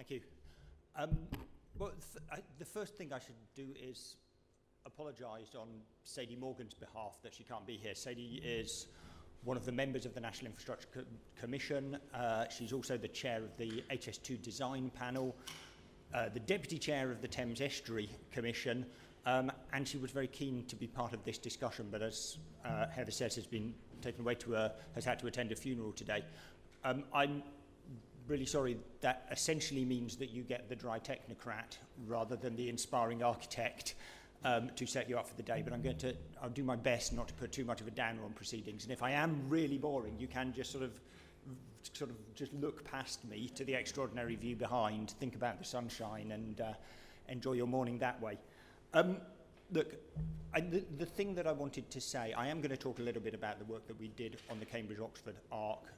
Thank you. The first thing I should do is apologise on Sadie Morgan's behalf that she can't be here. Sadie is one of the members of the National Infrastructure Commission. She's also the chair of the HS2 Design Panel, the deputy chair of the Thames Estuary Commission, and she was very keen to be part of this discussion, but as Heather says, has been taken away has had to attend a funeral today. I'm really sorry, that essentially means that you get the dry technocrat rather than the inspiring architect to set you up for the day, but I'll do my best not to put too much of a downer on proceedings, and if I am really boring, you can just sort of just look past me to the extraordinary view behind, think about the sunshine, and enjoy your morning that way. Look, the thing that I wanted to say, I am going to talk a little bit about the work that we did on the Cambridge-Oxford arc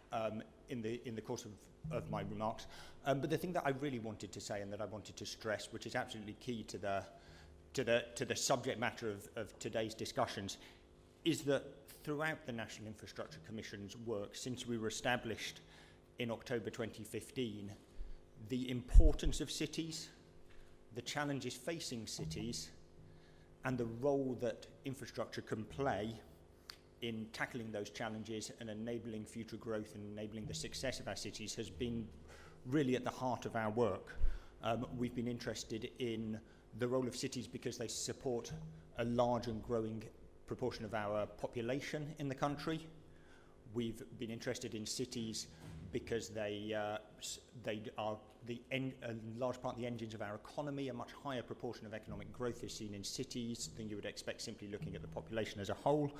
in the course of my remarks, but the thing that I really wanted to say and that I wanted to stress, which is absolutely key to the subject matter of today's discussions, is that throughout the National Infrastructure Commission's work, since we were established in October 2015, the importance of cities, the challenges facing cities, and the role that infrastructure can play in tackling those challenges and enabling future growth and enabling the success of our cities has been really at the heart of our work. We've been interested in the role of cities because they support a large and growing proportion of our population in the country. We've been interested in cities because they are a large part of the engines of our economy. A much higher proportion of economic growth is seen in cities than you would expect simply looking at the population as a whole.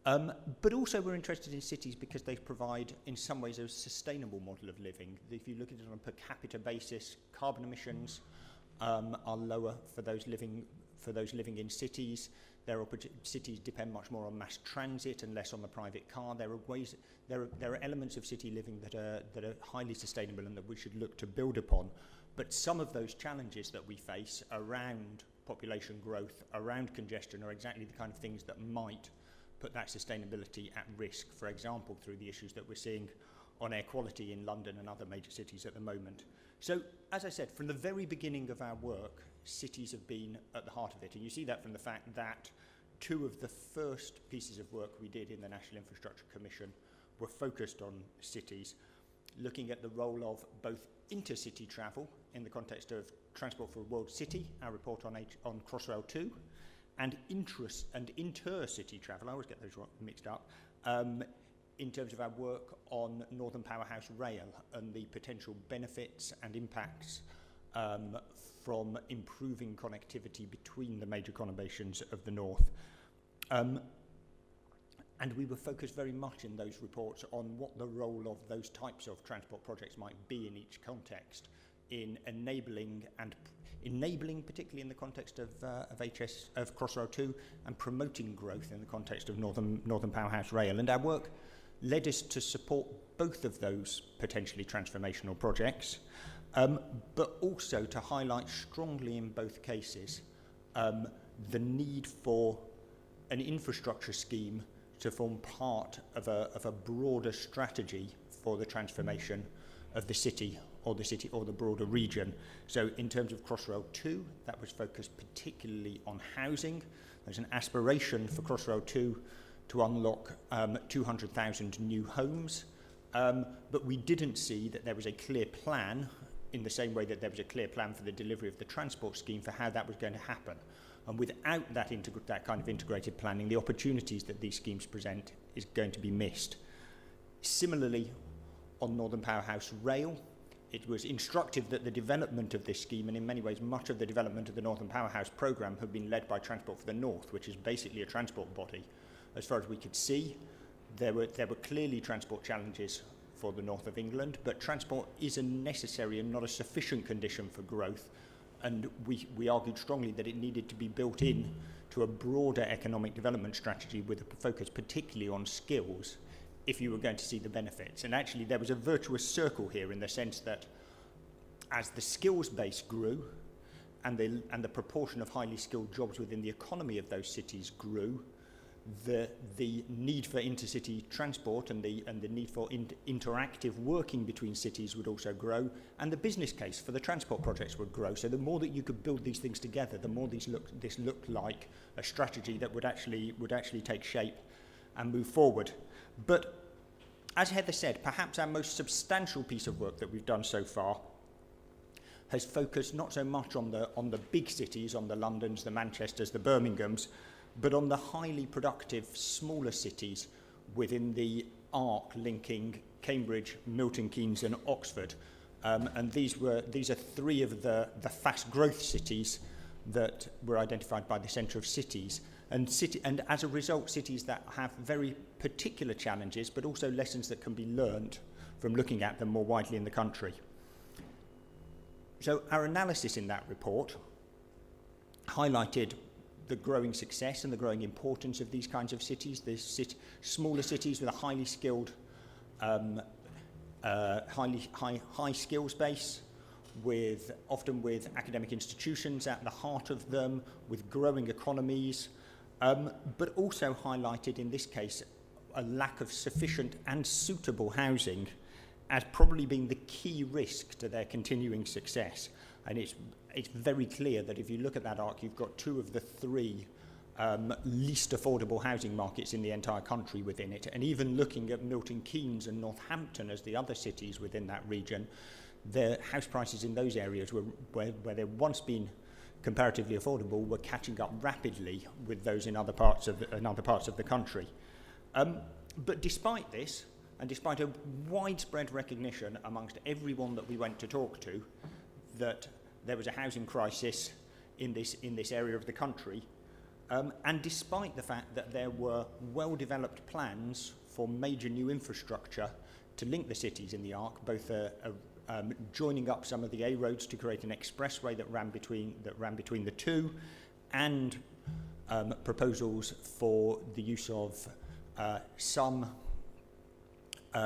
But also we're interested in cities because they provide, in some ways, a sustainable model of living. If you look at it on a per capita basis, carbon emissions are lower for those living in cities. Cities depend much more on mass transit and less on the private car. There are elements of city living that are highly sustainable and that we should look to build upon. But some of those challenges that we face around population growth, around congestion, are exactly the kind of things that might put that sustainability at risk. For example, through the issues that we're seeing on air quality in London and other major cities at the moment. So, as I said, from the very beginning of our work, cities have been at the heart of it. And you see that from the fact that two of the first pieces of work we did in the National Infrastructure Commission were focused on cities, looking at the role of both intercity travel in the context of Transport for a World City, our report on Crossrail 2, and intercity travel, I always get those mixed up, in terms of our work on Northern Powerhouse Rail and the potential benefits and impacts from improving connectivity between the major conurbations of the north. And we were focused very much in those reports on what the role of those types of transport projects might be in each context, in enabling, particularly in the context of Crossrail 2, and promoting growth in the context of Northern Powerhouse Rail. And our work led us to support both of those potentially transformational projects, but also to highlight strongly in both cases the need for an infrastructure scheme to form part of a broader strategy for the transformation of the city or the broader region. So in terms of Crossrail 2, that was focused particularly on housing. There's an aspiration for Crossrail 2 to unlock 200,000 new homes, but we didn't see that there was a clear plan in the same way that there was a clear plan for the delivery of the transport scheme for how that was going to happen. And without that kind of integrated planning, the opportunities that these schemes present is going to be missed. Similarly, on Northern Powerhouse Rail, it was instructive that the development of this scheme, and in many ways much of the development of the Northern Powerhouse programme, had been led by Transport for the North, which is basically a transport body. As far as we could see, there were clearly transport challenges for the north of England, but transport is a necessary and not a sufficient condition for growth, and we argued strongly that it needed to be built in to a broader economic development strategy with a focus particularly on skills if you were going to see the benefits. And actually there was a virtuous circle here in the sense that as the skills base grew and the proportion of highly skilled jobs within the economy of those cities grew, the need for intercity transport and the need for interactive working between cities would also grow, and the business case for the transport projects would grow. So the more that you could build these things together, the more this looked like a strategy that would actually take shape and move forward. But as Heather said, perhaps our most substantial piece of work that we've done so far has focused not so much on the big cities, on the Londons, the Manchesters, the Birminghams, but on the highly productive smaller cities within the arc linking Cambridge, Milton Keynes and Oxford. And these are three of the fast growth cities that were identified by the Centre of Cities. And as a result, cities that have very particular challenges, but also lessons that can be learned from looking at them more widely in the country. So our analysis in that report highlighted the growing success and the growing importance of these kinds of cities, smaller cities with a highly skilled, high skills base, often with academic institutions at the heart of them, with growing economies, but also highlighted in this case a lack of sufficient and suitable housing as probably being the key risk to their continuing success. And it's very clear that if you look at that arc, you've got two of the three least affordable housing markets in the entire country within it. And even looking at Milton Keynes and Northampton as the other cities within that region, the house prices in those areas where they'd once been comparatively affordable were catching up rapidly with those in other parts of the country. But despite this, and despite a widespread recognition amongst everyone that we went to talk to that there was a housing crisis in this area of the country, and despite the fact that there were well-developed plans for major new infrastructure to link the cities in the arc, both joining up some of the A roads to create an expressway that ran between the two, and proposals for the use of some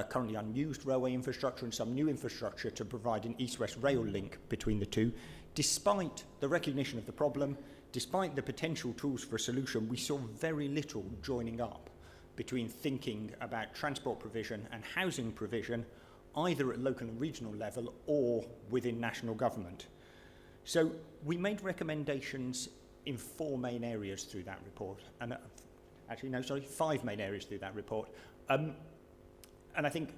currently unused railway infrastructure and some new infrastructure to provide an east-west rail link between the two. Despite the recognition of the problem, despite the potential tools for a solution, we saw very little joining up between thinking about transport provision and housing provision, either at local and regional level or within national government. So we made recommendations in 4 main areas through that report, and 5 main areas through that report. And I think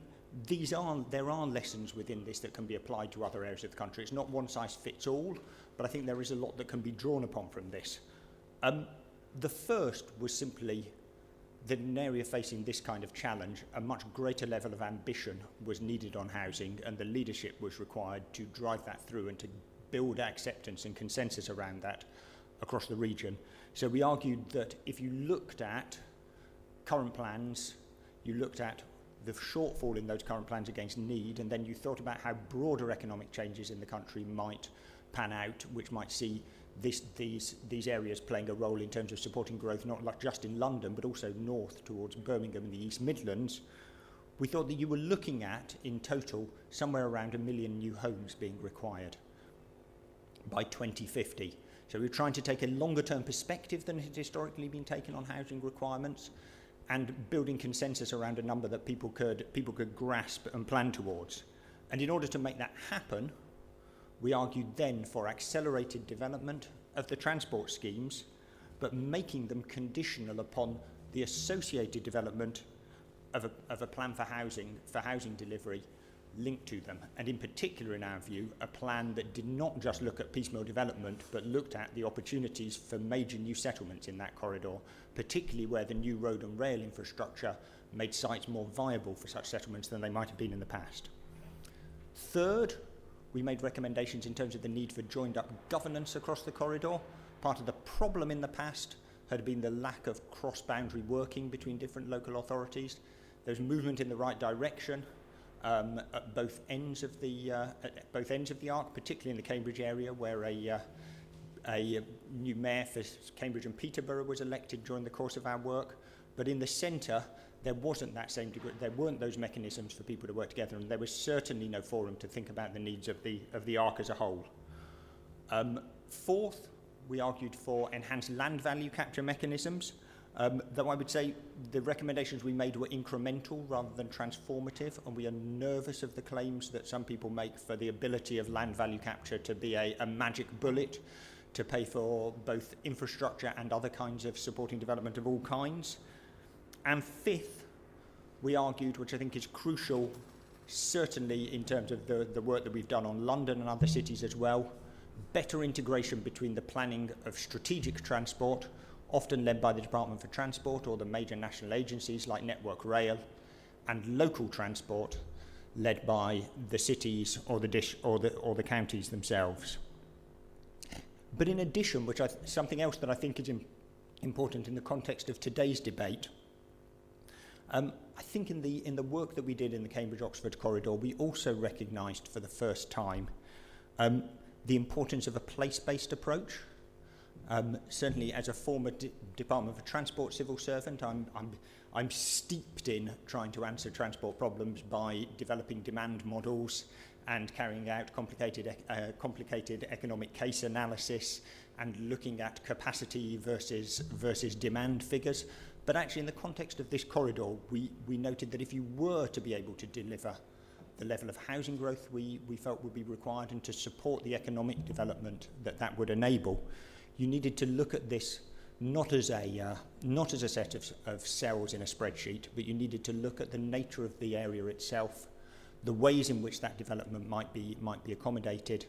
there are lessons within this that can be applied to other areas of the country. It's not one size fits all, but I think there is a lot that can be drawn upon from this. The first was simply that in an area facing this kind of challenge, a much greater level of ambition was needed on housing, and the leadership was required to drive that through and to build acceptance and consensus around that across the region. So we argued that if you looked at current plans, you looked at the shortfall in those current plans against need, and then you thought about how broader economic changes in the country might pan out, which might see these areas playing a role in terms of supporting growth, not just in London, but also north towards Birmingham and the East Midlands. We thought that you were looking at, in total, somewhere around 1 million new homes being required by 2050. So we were trying to take a longer-term perspective than had historically been taken on housing requirements, and building consensus around a number that people could grasp and plan towards. And in order to make that happen, we argued then for accelerated development of the transport schemes, but making them conditional upon the associated development of a plan for housing delivery linked to them. And in particular, in our view, a plan that did not just look at piecemeal development, but looked at the opportunities for major new settlements in that corridor, particularly where the new road and rail infrastructure made sites more viable for such settlements than they might have been in the past. Third, we made recommendations in terms of the need for joined-up governance across the corridor. Part of the problem in the past had been the lack of cross-boundary working between different local authorities. There's movement in the right direction at both ends of the arc, particularly in the Cambridge area, where a new mayor for Cambridge and Peterborough was elected during the course of our work. But in the centre, there wasn't that same degree. There weren't those mechanisms for people to work together, and there was certainly no forum to think about the needs of the arc as a whole. Fourth, we argued for enhanced land value capture mechanisms, Though I would say the recommendations we made were incremental rather than transformative, and we are nervous of the claims that some people make for the ability of land value capture to be a magic bullet to pay for both infrastructure and other kinds of supporting development of all kinds. And fifth, we argued, which I think is crucial, certainly in terms of the work that we've done on London and other cities as well, better integration between the planning of strategic transport, often led by the Department for Transport or the major national agencies like Network Rail, and local transport led by the cities or the counties themselves. But in addition, something else that I think is important in the context of today's debate, I think in the work that we did in the Cambridge-Oxford corridor, we also recognised for the first time the importance of a place-based approach. Certainly, as a former Department for Transport civil servant, I'm steeped in trying to answer transport problems by developing demand models and carrying out complicated economic case analysis and looking at capacity versus demand figures. But actually, in the context of this corridor, we noted that if you were to be able to deliver the level of housing growth we felt would be required and to support the economic development that would enable, you needed to look at this not as a set of cells in a spreadsheet, but you needed to look at the nature of the area itself, the ways in which that development might be accommodated,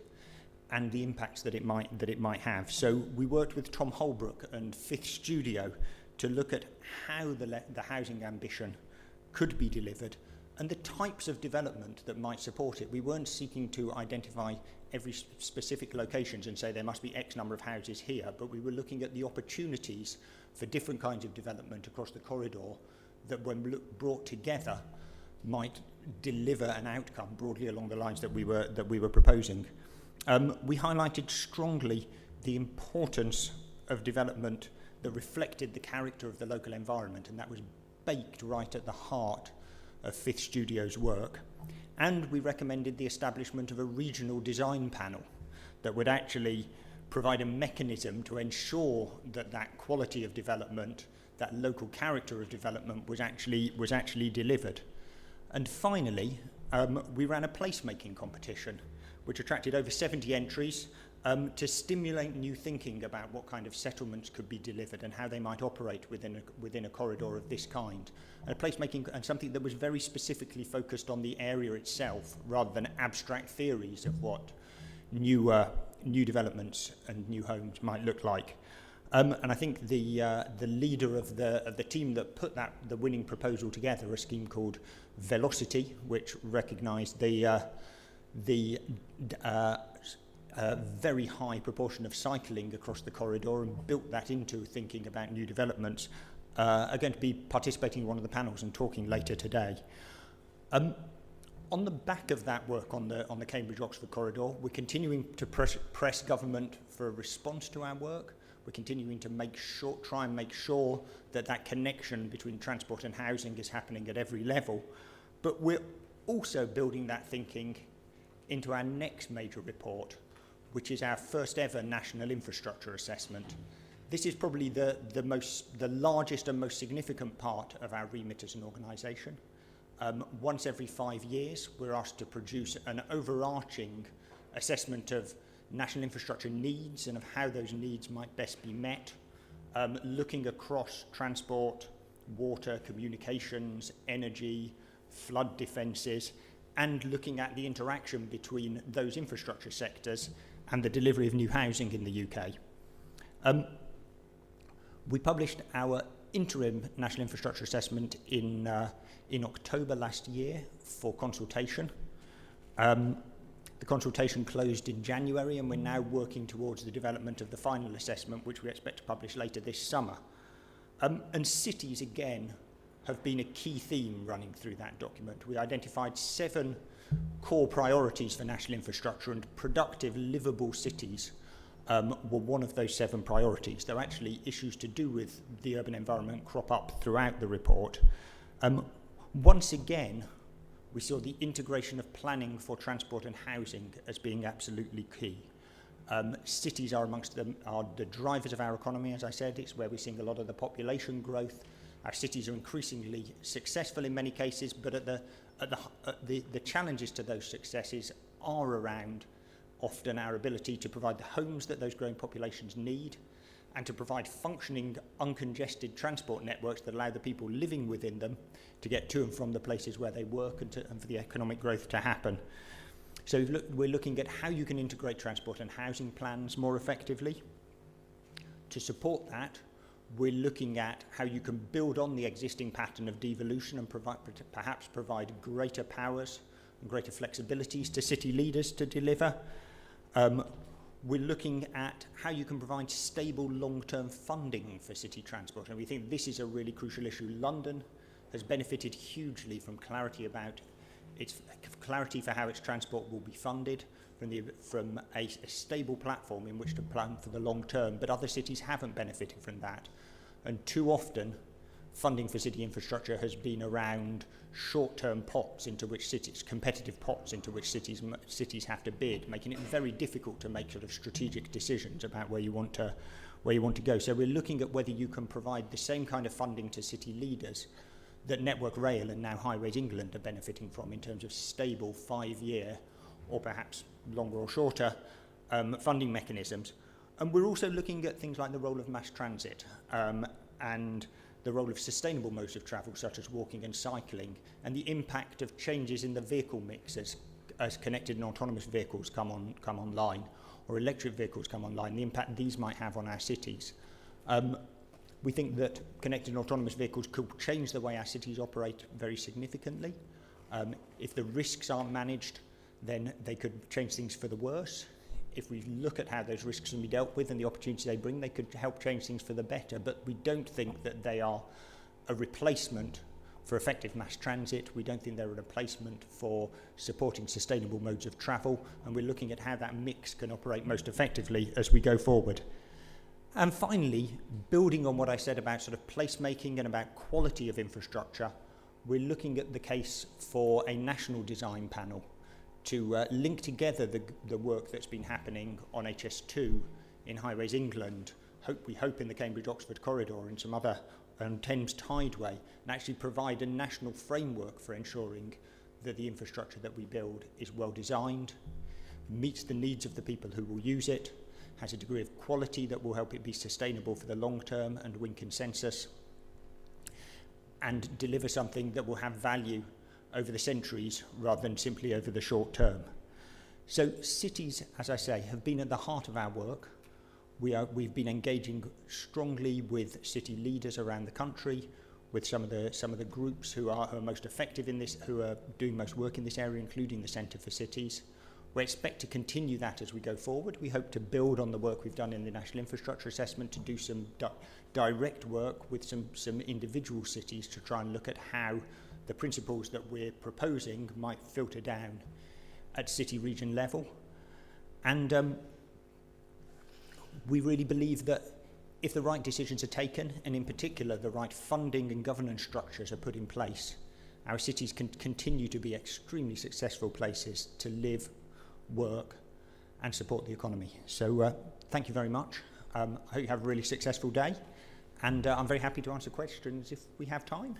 and the impacts that it might have. So we worked with Tom Holbrook and Fifth Studio to look at how the housing ambition could be delivered and the types of development that might support it. We weren't seeking to identify every specific locations and say there must be X number of houses here, but we were looking at the opportunities for different kinds of development across the corridor that, when brought together, might deliver an outcome broadly along the lines that we were proposing. We highlighted strongly the importance of development that reflected the character of the local environment, and that was baked right at the heart of Fifth Studio's work. And we recommended the establishment of a regional design panel that would actually provide a mechanism to ensure that quality of development, that local character of development was actually delivered. And finally, we ran a placemaking competition which attracted over 70 entries to stimulate new thinking about what kind of settlements could be delivered and how they might operate within a corridor of this kind. And a placemaking, and something that was very specifically focused on the area itself rather than abstract theories of what new developments and new homes might look like. And I think the leader of the team that put the winning proposal together, a scheme called Velocity, which recognised the very high proportion of cycling across the corridor and built that into thinking about new developments, are going to be participating in one of the panels and talking later today. On the back of that work on the Cambridge-Oxford corridor, we're continuing to press government for a response to our work. We're continuing to try and make sure that connection between transport and housing is happening at every level. But we're also building that thinking into our next major report, which is our first ever national infrastructure assessment. This is probably the largest and most significant part of our remit as an organisation. Once every 5 years, we're asked to produce an overarching assessment of national infrastructure needs and of how those needs might best be met, looking across transport, water, communications, energy, flood defences, and looking at the interaction between those infrastructure sectors and the delivery of new housing in the UK. We published our interim National Infrastructure Assessment in October last year for consultation. The consultation closed in January, and we're now working towards the development of the final assessment, which we expect to publish later this summer. And cities, again, have been a key theme running through that document. We identified 7 core priorities for national infrastructure, and productive, livable cities were one of those 7 priorities. There are actually issues to do with the urban environment crop up throughout the report. Once again, we saw the integration of planning for transport and housing as being absolutely key. Cities are amongst them, are the drivers of our economy, as I said. It's where we're seeing a lot of the population growth. Our cities are increasingly successful in many cases, but the challenges to those successes are around often our ability to provide the homes that those growing populations need, and to provide functioning, uncongested transport networks that allow the people living within them to get to and from the places where they work, and for the economic growth to happen. So we're looking at how you can integrate transport and housing plans more effectively. To support that, we're looking at how you can build on the existing pattern of devolution and perhaps provide greater powers and greater flexibilities to city leaders to deliver. We're looking at how you can provide stable long-term funding for city transport, and we think this is a really crucial issue. London has benefited hugely from clarity about its clarity for how its transport will be funded from a stable platform in which to plan for the long term, but other cities haven't benefited from that. And too often, funding for city infrastructure has been around short-term pots into which cities, competitive pots into which cities have to bid, making it very difficult to make sort of strategic decisions about where you want to go. So we're looking at whether you can provide the same kind of funding to city leaders that Network Rail and now Highways England are benefiting from in terms of stable 5-year or perhaps longer or shorter funding mechanisms. And we're also looking at things like the role of mass transit and the role of sustainable modes of travel such as walking and cycling, and the impact of changes in the vehicle mix as connected and autonomous vehicles come online, or electric vehicles come online, the impact these might have on our cities. We think that connected and autonomous vehicles could change the way our cities operate very significantly. If the risks aren't managed, then they could change things for the worse. If we look at how those risks can be dealt with and the opportunities they bring, they could help change things for the better. But we don't think that they are a replacement for effective mass transit. We don't think they're a replacement for supporting sustainable modes of travel. And we're looking at how that mix can operate most effectively as we go forward. And finally, building on what I said about sort of placemaking and about quality of infrastructure, we're looking at the case for a national design panel to link together the work that's been happening on HS2 in Highways England, we hope in the Cambridge-Oxford corridor and some other Thames Tideway, and actually provide a national framework for ensuring that the infrastructure that we build is well designed, meets the needs of the people who will use it, has a degree of quality that will help it be sustainable for the long term and win consensus, and deliver something that will have value over the centuries rather than simply over the short term. So cities, as I say, have been at the heart of our work. We've been engaging strongly with city leaders around the country, with some of the groups who are most effective in this, who are doing most work in this area, including the Centre for Cities. We expect to continue that as we go forward. We hope to build on the work we've done in the National Infrastructure Assessment to do some direct work with some individual cities to try and look at how the principles that we're proposing might filter down at city region level. And we really believe that if the right decisions are taken, and in particular the right funding and governance structures are put in place, our cities can continue to be extremely successful places to live, work and support the economy. So thank you very much. I hope you have a really successful day, and I'm very happy to answer questions if we have time.